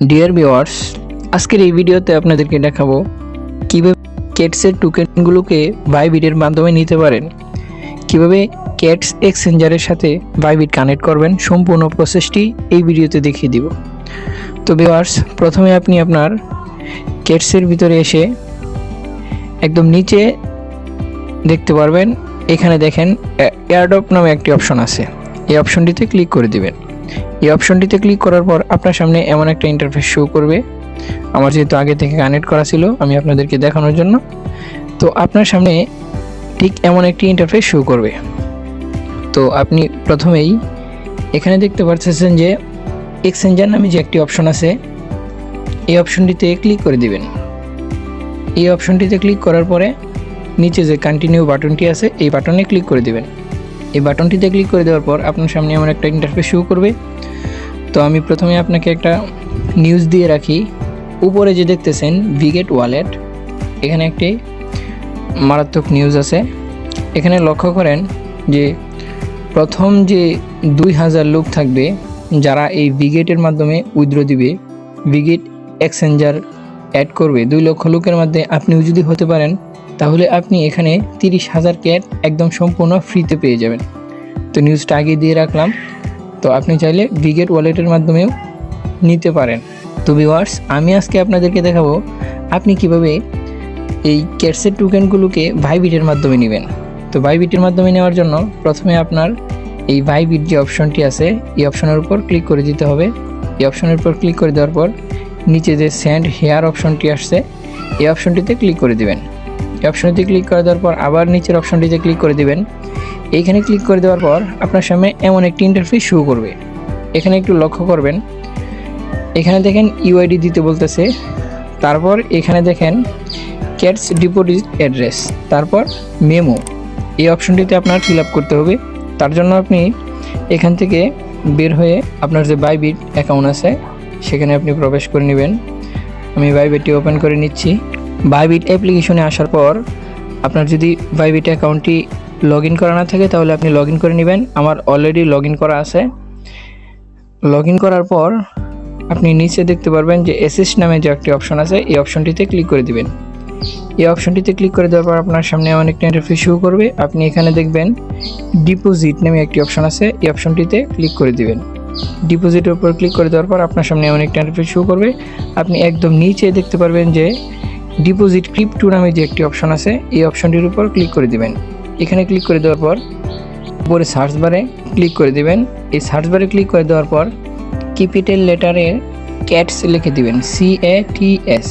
Dear viewers, আজকের এই ভিডিওতে আপনাদেরকে দেখাবো কিভাবে ক্যাটসের টোকেনগুলোকে বাইবিটের মাধ্যমে নিতে পারেন, কিভাবে ক্যাটস এক্সচেঞ্জারের সাথে বাইবিট কানেক্ট করবেন। সম্পূর্ণ প্রসেসটি এই ভিডিওতে দেখিয়ে দিব। তো ভিউয়ার্স, প্রথমে আপনি আপনার ক্যাটসের ভিতরে এসে একদম নিচে দেখতে পারবেন, এখানে দেখেন এয়ারড্রপ নামে একটি অপশন আছে। এই অপশনটিতে ক্লিক করে দিবেন। এই অপশনটিতে ক্লিক করার পর আপনার সামনে এমন একটা ইন্টারফেস শো করবে। আমার যেহেতু আগে থেকে কানেক্ট করা ছিল, আমি আপনাদেরকে দেখানোর জন্য, তো আপনার সামনে ঠিক এমন একটি ইন্টারফেস শো করবে। তো আপনি প্রথমেই এখানে দেখতে পাচ্ছেন যে এক্সচেঞ্জার নামে যে একটি অপশন আছে, এই অপশনটিতে ক্লিক করে দিবেন। এই অপশনটিতে ক্লিক করার পরে নিচে যে কন্টিনিউ বাটনটি আছে, এই বাটনে ক্লিক করে দিবেন। এই বাটনটিতে ক্লিক করে দেওয়ার পর আপনার সামনে এমন একটা ইন্টারফেস শো করবে। তো আমি প্রথমে আপনাকে একটা নিউজ দিয়ে রাখি। উপরে যে দেখতেছেন ভিগেট ওয়ালেট, এখানে একটি মারাত্মক নিউজ আছে। এখানে লক্ষ্য করেন যে প্রথম যে 2000 লোক থাকবে যারা এই ভিগেটের মাধ্যমে উইথড্র দিবে, ভিগেট এক্সচেঞ্জার অ্যাড করবে, 2 লক্ষ লোকের মধ্যে আপনিও যদি হতে পারেন, তাহলে আপনি এখানে 30,000 ক্যাট একদম সম্পূর্ণ ফ্রিতে পেয়ে যাবেন। তো নিউজটা আগে দিয়ে রাখলাম। তো আপনি চাইলে ভিগেট ওয়ালেটের মাধ্যমেও নিতে পারেন। তো ভিউয়ার্স, আমি আজকে আপনাদেরকে দেখাবো আপনি কিভাবে এই ক্যাটসের টোকেনগুলোকে বাইবিটের মাধ্যমে নেবেন। তো বাইবিটের মাধ্যমে নেওয়ার জন্য প্রথমে আপনার এই বাইবিট যে অপশনটি আছে, এই অপশনের উপর ক্লিক করে দিতে হবে। এই অপশনের উপর ক্লিক করে দেওয়ার পর নিচে যে সেন্ড হেয়ার অপশনটি আসছে, এই অপশনটিতে ক্লিক করে দিবেন। এই অপশনটিতে ক্লিক করে দেওয়ার পর আবার নিচের অপশনটিতে ক্লিক করে দিবেন। এইখানে ক্লিক করে দেওয়ার পর আপনার সামনে এমন একটি ইন্টারফেস শো করবে। এখানে একটু লক্ষ্য করবেন, এখানে দেখেন ইউআইডি দিতে বলতেছে। তারপর এখানে দেখেন ক্যাটস ডিপোজিট অ্যাড্রেস, তারপর মেমো। এই অপশনটিতে আপনার ফিল আপ করতে হবে। তার জন্য আপনি এখান থেকে বের হয়ে আপনার যে বাইবিট অ্যাকাউন্ট আছে সেখানে আপনি প্রবেশ করে নেবেন। আমি বাইবিটটি ওপেন করে নিচ্ছি। বাইবিট অ্যাপ্লিকেশনে আসার পর আপনার যদি বাইবিট অ্যাকাউন্টটি লগ ইন করা না থাকে, তাহলে আপনি লগ ইন করে নেবেন। আমার অলরেডি লগ ইন করা আছে। লগ ইন করার পর আপনি নিচে দেখতে পারবেন যে অ্যাসিস্ট নামে যে একটি অপশন আছে, এই অপশনটিতে ক্লিক করে দিবেন। এই অপশনটিতে ক্লিক করে দেওয়ার পর আপনার সামনে এমন একটা ইন্টারফেস শো করবে। আপনি এখানে দেখবেন ডিপোজিট নামে একটি অপশন আছে, এই অপশনটিতে ক্লিক করে দিবেন। ডিপোজিটের উপর ক্লিক করে দেওয়ার পর আপনার সামনে এমন একটা ইন্টারফেস শো করবে। আপনি একদম নিচে দেখতে পারবেন যে ডিপোজিট ক্রিপ্টো নামে যে একটি অপশন আছে, এই অপশনটির উপর ক্লিক করে দিবেন। এখানে ক্লিক করে দেওয়ার পর উপরে সার্চ বারে ক্লিক করে দিবেন। এই সার্চ বারে ক্লিক করে দেওয়ার পর ক্যাপিটাল লেটারে ক্যাটস লিখে দিবেন, CATS,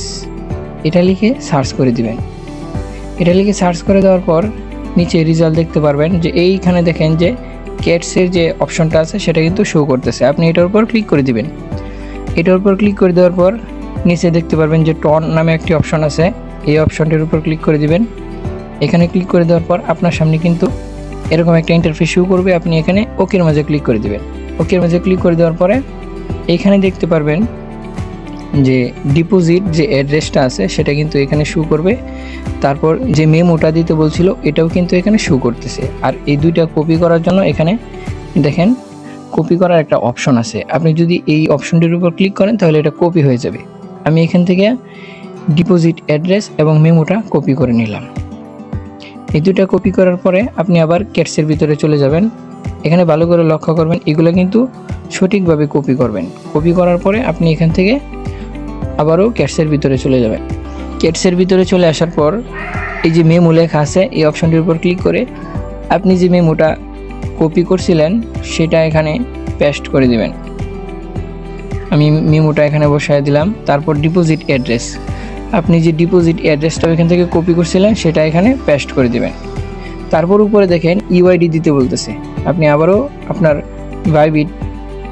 এটা লিখে সার্চ করে দিবেন। এটা লিখে সার্চ করে দেওয়ার পর নিচে রেজাল্ট দেখতে পারবেন যে এইখানে দেখেন যে ক্যাটসের যে অপশনটা আছে সেটা কিন্তু শো করতেছে। আপনি এটার উপর ক্লিক করে দিবেন। এটার উপর ক্লিক করে দেওয়ার পর নিচে দেখতে পারবেন যে টন নামে একটি অপশন আছে, এই অপশনটির উপর ক্লিক করে দিবেন। এখানে ক্লিক করে দেওয়ার পর আপনার সামনে কিন্তু এরকম একটা ইন্টারফেস শো করবে। আপনি এখানে ওকের মাঝে ক্লিক করে দিবেন। ওকের মাঝে ক্লিক করে দেওয়ার পরে এইখানে দেখতে পারবেন যে ডিপোজিট যে অ্যাড্রেসটা আছে সেটা কিন্তু এখানে শো করবে। তারপর যে মেমোটা দিতে বলছিল এটাও কিন্তু এখানে শো করতেছে। আর এই দুইটা কপি করার জন্য এখানে দেখেন কপি করার একটা অপশন আছে। আপনি যদি এই অপশনটির উপর ক্লিক করেন তাহলে এটা কপি হয়ে যাবে। আমি এখান থেকে ডিপোজিট অ্যাড্রেস এবং মেমোটা কপি করে নিলাম। এই দুইটা কপি করার পরে আপনি আবার ক্যাটসের ভিতরে চলে যাবেন। এখানে ভালো করে লক্ষ্য করবেন, এগুলো কিন্তু সঠিকভাবে কপি করবেন। কপি করার পরে আপনি এখান থেকে আবারও ক্যাটসের ভিতরে চলে যাবেন। ক্যাটসের ভিতরে চলে আসার পর এই যে মেমো লেখা আছে, এই অপশনটির উপর ক্লিক করে আপনি যে মেমোটা কপি করছিলেন সেটা এখানে পেস্ট করে দিবেন। আমি মেমোটা এখানে বসায় দিলাম। তারপর ডিপোজিট অ্যাড্রেস, আপনি যে ডিপোজিট অ্যাড্রেসটা এখান থেকে কপি করছিলেন সেটা এখানে পেস্ট করে দিবেন। তারপর উপরে দেখেন ইউআইডি দিতে বলতেছে। আপনি আবারও আপনার বাইবিট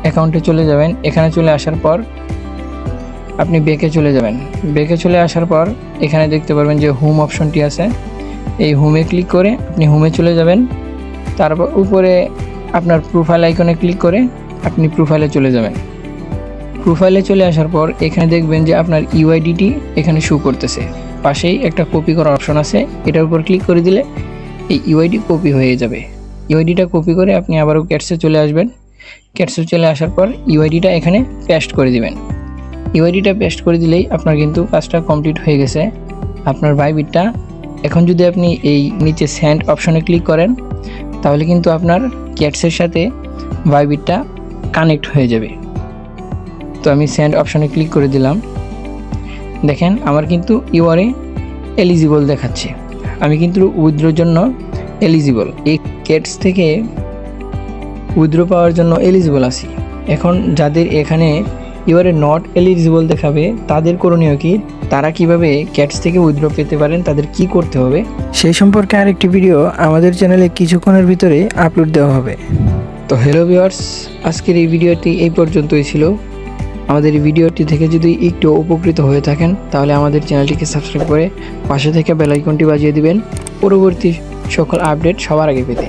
অ্যাকাউন্টে চলে যাবেন। এখানে চলে আসার পর আপনি ব্যাকে চলে যাবেন। ব্যাকে চলে আসার পর এখানে দেখতে পারবেন যে হোম অপশনটি আছে, এই হোমে ক্লিক করে আপনি হোমে চলে যাবেন। তারপর উপরে আপনার প্রোফাইল আইকনে ক্লিক করে আপনি প্রোফাইলে চলে যাবেন। প্রোফাইলে চলে আসার পর এখানে দেখবেন যে আপনার ইউআইডিটি এখানে শো করতেছে। পাশেই একটা কপি করার অপশন আছে, এটার উপর ক্লিক করে দিলে এই ইউআইডি কপি হয়ে যাবে। ইউআইডিটা কপি করে আপনি আবারও ক্যাটসে চলে আসবেন। ক্যাটসে চলে আসার পর ইউআইডিটা এখানে পেস্ট করে দিবেন। ইউআইডিটা পেস্ট করে দিলেই আপনার কিন্তু কাজটা কমপ্লিট হয়ে গেছে। আপনার বাইবিটটা এখন যদি আপনি এই নিচে সেন্ড অপশনে ক্লিক করেন তাহলে কিন্তু আপনার ক্যাটসের সাথে বাইবিটটা কানেক্ট হয়ে যাবে। তো আমি সেন্ড অপশনে ক্লিক করে দিলাম। দেখেন আমার কিন্তু ইউআরএ এলিজিবল দেখাচ্ছে, আমি কিন্তু উইথড্রোর জন্য এলিজিবল, এই ক্যাটস থেকে উইথড্রো পাওয়ার জন্য এলিজিবল আছি। এখন যাদের এখানে ইউআরএ নট এলিজিবল দেখাবে তাদের করণীয় কি, তারা কিভাবে ক্যাটস থেকে উইথড্র পেতে পারেন, তাদের কি করতে হবে সেই সম্পর্কে আরেকটি ভিডিও আমাদের চ্যানেলে কিছুক্ষণের ভিতরে আপলোড দেওয়া হবে। তো হ্যালো ভিউয়ার্স, আজকের এই ভিডিওটি এই পর্যন্তই ছিল। আমাদের এই ভিডিওটি থেকে যদি একটু উপকৃত হয়ে থাকেন তাহলে আমাদের চ্যানেলটিকে সাবস্ক্রাইব করে পাশে থেকে বেল আইকনটি বাজিয়ে দিবেন পরবর্তী সকল আপডেট সবার আগে পেতে।